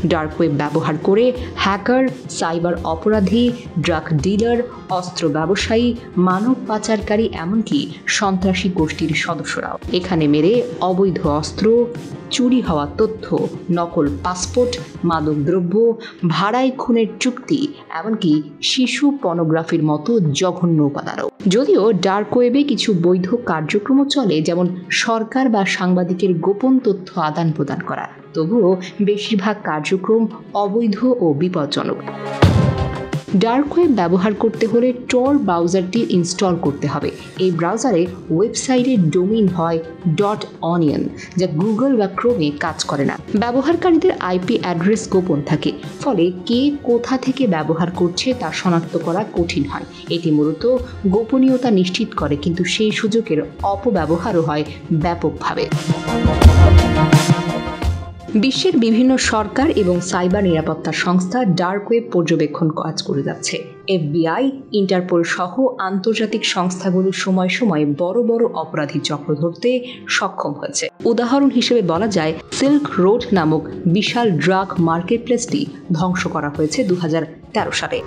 Dark web ব্যবহার করে hacker, cyber অপরাধী, ড্রাগ ডিলার, অস্ত্র ব্যবসায়ী, মানব পাচারকারী এমনকি সন্ত্রাসী গোষ্ঠীর সদস্যরাও এখানে মেরে অবৈধ অস্ত্র, চুরি হওয়া তথ্য, নকল পাসপোর্ট, মাদকদ্রব্য, ভাড়ায় খুনের চুক্তি, এমনকি শিশু পর্নোগ্রাফির মতো জঘন্য উপাদানও। যদিও ডার্ক ওয়েবে কিছু বৈধ কার্যক্রমও চলে, যেমন সরকার বা সাংবাদিকের গোপন তথ্য আদান প্রদান করা, তবুও বেশিরভাগ কার্যক্রম অবৈধ ও বিপজ্জনক। ডার্ক ওয়েব ব্যবহার করতে হলে টর ব্রাউজারটি ইনস্টল করতে হবে। এই ব্রাউজারে ওয়েবসাইটের ডোমেইন হয় .onion, যা গুগল বা ক্রোমে কাজ করে না। ব্যবহারকারীদের আইপি অ্যাড্রেস গোপন থাকে, ফলে কে কোথা থেকে ব্যবহার করছে তা শনাক্ত করা কঠিন হয়। এটি মূলত গোপনীয়তা নিশ্চিত করে, কিন্তু সেই সুযোগের অপব্যবহারও হয় ব্যাপকভাবে। বিশ্বের বিভিন্ন সরকার এবং সাইবার নিরাপত্তা সংস্থা ডার্ক ওয়েব পর্যবেক্ষণ কাজ করে যাচ্ছে। FBI, ইন্টারপোল সহ আন্তর্জাতিক সংস্থাগুলো সময় সময় বড় বড় অপরাধী চক্র ধরতে সক্ষম হয়েছে। উদাহরণ হিসেবে বলা যায়, সিল্ক রোড নামক বিশাল ড্রাগ মার্কেটপ্লেসটি ধ্বংস করা হয়েছে 2013 সালে।